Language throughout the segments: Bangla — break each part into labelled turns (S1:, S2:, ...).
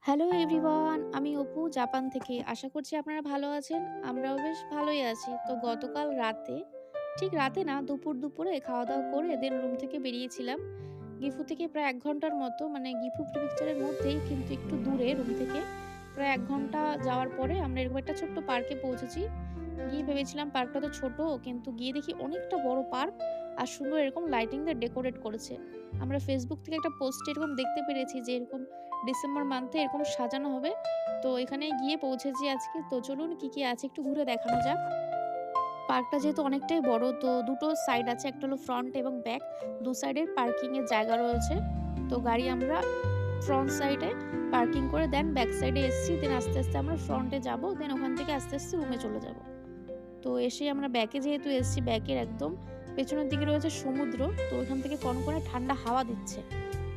S1: হ্যালো এভরিওয়ান, আমি অপু জাপান থেকে। আশা করছি আপনারা ভালো আছেন। আমরাও বেশ ভালোই আছি। তো গতকাল রাতে, ঠিক রাতে না দুপুরে খাওয়া-দাওয়া করে দেন রুম থেকে বেরিয়েছিলাম। গিফু থেকে প্রায় ১ ঘন্টার মতো, মানে গিফু প্রিফেকচারের মধ্যেই কিন্তু একটু দূরে রুম থেকে। প্রায় ১ ঘন্টা যাওয়ার পরে আমরা এরকম একটা ছোট্ট পার্কে পৌঁছেছি। গিয়ে ভেবেছিলাম পার্কটা তো ছোট, কিন্তু গিয়ে দেখি অনেকটা বড় পার্ক আর সুন্দর এরকম লাইটিং দিয়ে ডেকোরেট করেছে। আমরা ফেসবুক থেকে একটা পোস্টে এরকম দেখতে পেরেছি যে এরকম ডিসেম্বর মান্থে এরকম সাজানো হবে। তো এখানে গিয়ে পৌঁছেছি আজকে। তো চলুন কি আছে একটু ঘুরে দেখানো যাক। পার্কটা যেহেতু অনেকটাই বড়, তো দুটো সাইড আছে, একটা হলো ফ্রন্ট এবং ব্যাক। দু সাইডের পার্কিং এর জায়গা রয়েছে। তো গাড়ি আমরা ফ্রন্ট সাইডে পার্কিং করে দেন ব্যাক সাইডে এসছি। দেন আস্তে আমরা ফ্রন্টে যাব। দেন ওখান থেকে আস্তে রুমে চলে যাব। তো এসে আমরা ব্যাকে যেহেতু এসছি, ব্যাকের একদম পেছনের দিকে রয়েছে সমুদ্র। তো ওইখান থেকে কনকনে ঠান্ডা হাওয়া দিচ্ছে।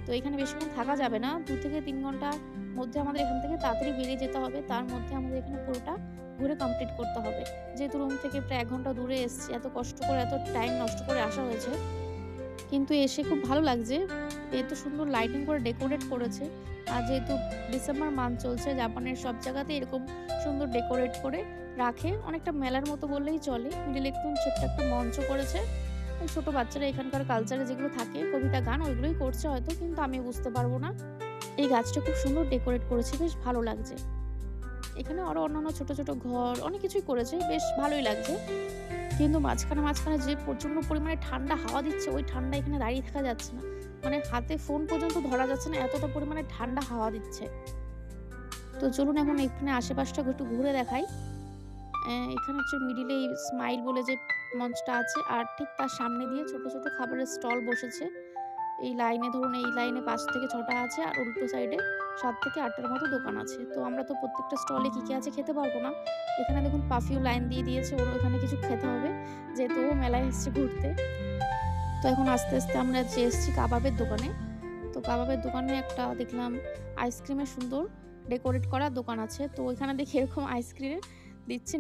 S1: তো এখানে বেশিক্ষণ থাকা যাবে না। ২ থেকে ৩ ঘন্টার মধ্যে আমাদের এখান থেকে তাড়াতাড়ি বেরিয়ে যেতে হবে। তার মধ্যে আমাদের এখানে পুরোটা ঘুরে কমপ্লিট করতে হবে। যেহেতু রুম থেকে প্রায় ১ ঘন্টা দূরে এসছি, এত কষ্ট করে এত টাইম নষ্ট করে আসা হয়েছে। কিন্তু এসে খুব ভালো লাগছে। এত সুন্দর লাইটিং করে ডেকোরেট করেছে। আর যেহেতু ডিসেম্বর মান্থ চলছে, জাপানের সব জায়গাতেই এরকম সুন্দর ডেকোরেট করে রাখে। অনেকটা মেলার মতো বললেই চলে। মিডলে একদম ছোট্ট একটা মঞ্চ করেছে। ওই ছোট বাচ্চারা এখানকার কালচারে যেগুলো থাকে, কবিতা, গান ওইগুলোই করছে হয়তো, কিন্তু আমি বুঝতে পারবো না। এই গাছটা খুব সুন্দর ডেকোরেট করেছে, বেশ ভালো লাগছে। এখানে আরো অন্যান্য ছোট ঘর অনেক কিছুই করেছে, বেশ ভালোই লাগছে। কিন্তু মাঝখানে যে প্রচন্ড পরিমাণে ঠান্ডা হাওয়া দিচ্ছে, ওই ঠান্ডা এখানে দাঁড়িয়ে থাকা যাচ্ছে না। মানে হাতে ফোন পর্যন্ত ধরা যাচ্ছে না, এতটা পরিমাণে ঠান্ডা হাওয়া দিচ্ছে। তো চলুন এখন এখানে আশেপাশটা একটু ঘুরে দেখাই। এখানে হচ্ছে মিডিলে এই স্মাইল বলে যে মঞ্চটা আছে, আর ঠিক তার সামনে দিয়ে ছোট খাবারের স্টল বসেছে। এই লাইনে ধরুন, এই লাইনে ৫ থেকে ৬ টা আছে, আর উল্টো সাইডে ৭ থেকে ৮ টার মতো দোকান আছে। তো আমরা তো প্রত্যেকটা স্টলে কি আছে খেতে পারবো না। এখানে দেখুন পাফিউ লাইন দিয়ে দিয়েছে, ওরও এখানে কিছু খেতে হবে। যেহেতু ও মেলায় এসছে ঘুরতে। তো এখন আস্তে আমরা এসছি কাবাবের দোকানে। তো কাবাবের দোকানে একটা দেখলাম আইসক্রিমের সুন্দর ডেকোরেট করা দোকান আছে। তো ওইখানে দেখি এরকম আইসক্রিম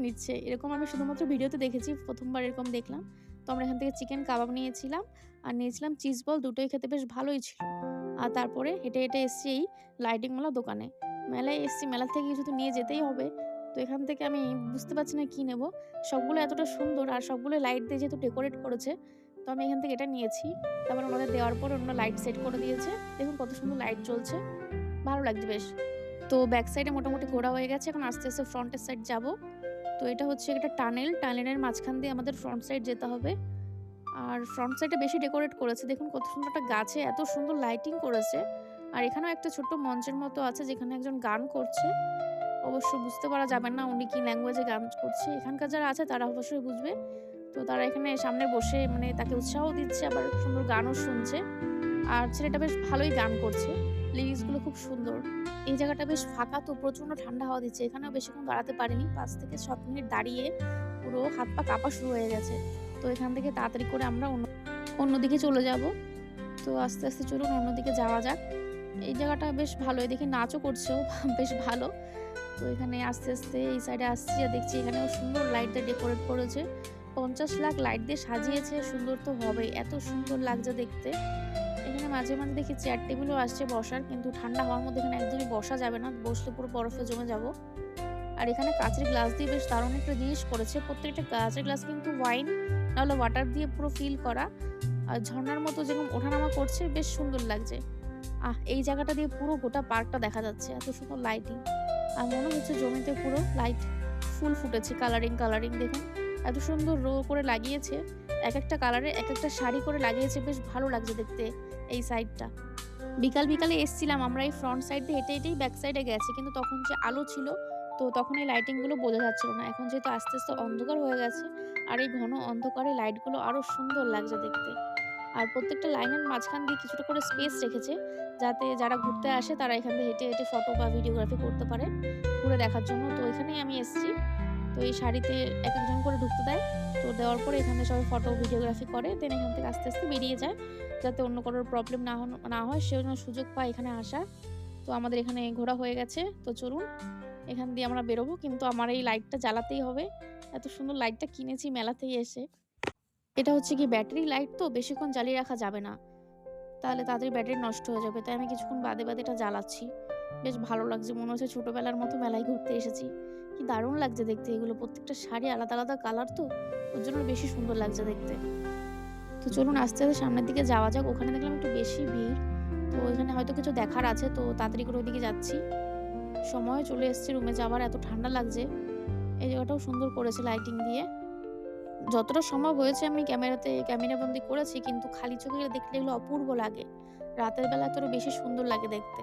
S1: নিচ্ছে। এরকম আমি শুধুমাত্র ভিডিওতে দেখেছি, ১ম বার এরকম দেখলাম। তো আমরা এখান থেকে চিকেন কাবাব নিয়েছিলাম আর নিয়েছিলাম চিজ বল, দুটোই খেতে বেশ ভালোই ছিল। আর তারপরে হেঁটে এসছি এই লাইটিংওয়ালা দোকানে। মেলায় এসছি, মেলা থেকে কিছু তো নিয়ে যেতেই হবে। তো এখান থেকে আমি বুঝতে পারছি না কি নেবো। সবগুলো এতটা সুন্দর আর সবগুলো লাইট দিয়ে যেহেতু ডেকোরেট করেছে, তো আমি এখান থেকে এটা নিয়েছি। তারপর ওনাদের দেওয়ার পর অন্য লাইট সেট করে দিয়েছে। দেখুন কত সুন্দর লাইট জ্বলছে। ভালো লাগছে বেশ। তো ব্যাক সাইডে মোটামুটি ঘোরা হয়ে গেছে। এখন আস্তে ফ্রন্টের সাইড যাবো। তো এটা হচ্ছে একটা টানেল। টানেলের মাঝখান দিয়ে আমাদের ফ্রন্ট সাইড যেতে হবে। আর ফ্রন্ট সাইডে বেশি ডেকোরেট করেছে। দেখুন কত সুন্দর একটা গাছে এত সুন্দর লাইটিং করেছে। আর এখানেও একটা ছোট্ট মঞ্চের মতো আছে, যেখানে একজন গান করছে। অবশ্য বুঝতে পারা যাবে না উনি কি ল্যাঙ্গুয়েজে গান করছে। এখানকার যারা আছে তারা অবশ্যই বুঝবে। তো তারা এখানে সামনে বসে মানে তাকে উৎসাহ দিচ্ছে, আবার সুন্দর গানও শুনছে। আর ছেলেটা বেশ ভালোই গান করছে। লিরিক্স গুলো খুব সুন্দর। এই জায়গাটা বেশ ফাঁকা, তো প্রচন্ড ঠান্ডা হাওয়া দিচ্ছে। এখানেও বেশিক্ষণ দাঁড়াতে পারিনি। ৫ থেকে ৭ মিনিট দাঁড়িয়ে পুরো হাত পা কাঁপা শুরু হয়ে গেছে। তো এখান থেকে তাড়াতাড়ি করে আমরা অন্যদিকে চলে যাব। তো আস্তে চলুন অন্যদিকে যাওয়া যাক। এই জায়গাটা বেশ ভালো। এদিকে নাচও করছেও বেশ ভালো। তো এখানে আস্তে এই সাইডে আসছি আর দেখছি এখানেও সুন্দর লাইট দিয়ে ডেকোরেট করেছে। ৫০ লাখ লাইট দিয়ে সাজিয়েছে, সুন্দর তো হবেই। এত সুন্দর লাগছে দেখতে। এখানে মাঝে দেখি চেয়ার টেবিলও আসছে বসার, কিন্তু ঠান্ডা হওয়ার মধ্যে এখানে একদমই বসা যাবে না। বসলে পুরো বরফে জমে যাব। আর এখানে কাঁচের গ্লাস দিয়ে বেশ দারুণ একটা জিনিস করেছে। প্রত্যেকটা কাঁচের গ্লাস কিন্তু ওয়াইন নাহলে ওয়াটার দিয়ে পুরো ফিল করা। আর ঝর্ণার মতো যেরকম ওঠানামা করছে, বেশ সুন্দর লাগছে। এই জায়গাটা দিয়ে পুরো গোটা পার্কটা দেখা যাচ্ছে। এত সুন্দর লাইটিং। আর মনে হচ্ছে জমিতে পুরো লাইট ফুল ফুটেছে, কালারিং দেখুন। এত সুন্দর রো করে লাগিয়েছে। একেকটা কালারে একেকটা শাড়ি করে লাগিয়েছে, বেশ ভালো লাগছে দেখতে এই সাইডটা। বিকালে এসছিলাম আমরা এই ফ্রন্ট সাইড দিয়ে হেঁটেই ব্যাক সাইডে গেছি। কিন্তু তখন যে আলো ছিল, তো তখন এই লাইটিং গুলো বোঝা যাচ্ছিল না। এখন যেহেতু আস্তে অন্ধকার হয়ে গেছে, আর এই ঘন অন্ধকারে লাইটগুলো আরো সুন্দর লাগছে দেখতে। আর প্রত্যেকটা লাইনের মাঝখান দিয়ে কিছুটা করে স্পেস রেখেছে, যাতে যারা ঘুরতে আসে তারা এখান দিয়ে হেঁটে ফটো বা ভিডিওগ্রাফি করতে পারে ঘুরে দেখার জন্য। তো এখানেই আমি এসেছি। তো এই সারিতে একেকজন করে ঢুকতে দেয়। তো দেওয়ার পরে এখানে সবাই ফটো ভিডিওগ্রাফি করে, দেন এখান থেকে আস্তে বেরিয়ে যায়, যাতে অন্য কারোর প্রবলেম না হয়, সেও যেন সুযোগ পায় এখানে আসার। তো আমাদের এখানে ঘোরা হয়ে গেছে। তো চলুন এখান দিয়ে আমরা বেরোবো। কিন্তু আমার এই লাইটটা জ্বালাতেই হবে। এত সুন্দর লাইটটা কিনেছি মেলা থেকে এসে। এটা হচ্ছে কি ব্যাটারি লাইট, তো বেশিক্ষণ জ্বালিয়ে রাখা যাবে না। তাহলে তাড়াতাড়ি ব্যাটারি নষ্ট হয়ে যাবে। তাই আমি কিছুক্ষণ বাদে এটা জ্বালাচ্ছি। বেশ ভালো লাগছে। মনে হচ্ছে ছোটবেলার মতো মেলায় ঘুরতে এসেছি। কি দারুণ লাগছে দেখতে এগুলো। প্রত্যেকটা শাড়ি আলাদা, আলাদা কালার তো। ওর জন্য বেশি সুন্দর লাগছে দেখতে। তো চলুন আস্তে, আস্তে সামনের দিকে যাওয়া যাক। ওখানে দেখলাম একটু বেশি ভিড়। তো এখানে হয়তো কিছু দেখার আছে। তো তাড়াতাড়ি করে ওইদিকে যাচ্ছি। সময়ও চলে এসেছে রুমে যাবার। এত ঠান্ডা লাগছে। এই জায়গাটাও সুন্দর করেছে লাইটিং দিয়ে। যতটা সম্ভব হয়েছে আমি ক্যামেরাবন্দি করেছি, কিন্তু খালি চোখে দেখলে এগুলো অপূর্ব লাগে। রাতের বেলা তো আরো বেশি সুন্দর লাগে দেখতে।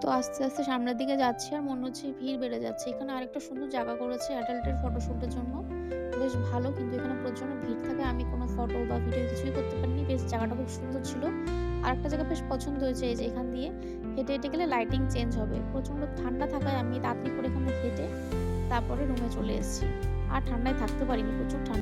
S1: তো আস্তে, আস্তে সামনের দিকে যাচ্ছি আর মনে হচ্ছে ভিড় বেড়ে যাচ্ছে। এখানে আরেকটা সুন্দর জায়গা করেছে অ্যাডাল্টের ফটোশুটের জন্য। বেশ ভালো, কিন্তু এখানে প্রচন্ড ভিড় থাকায় আমি কোনো ফটো বা ভিডিও কিছুই করতে পারিনি। বেশ জায়গাটা খুব সুন্দর ছিল। আরেকটা জায়গা বেশ পছন্দ হয়েছে, এই যে এখান দিয়ে হেঁটে, হেঁটে গেলে লাইটিং চেঞ্জ হবে। প্রচন্ড ঠান্ডা থাকায় আমি তাড়াতাড়ি করে এখানে হেঁটে তারপরে রুমে চলে এসেছি। আর ঠান্ডায় থাকতে পারিনি, প্রচুর ঠান্ডা।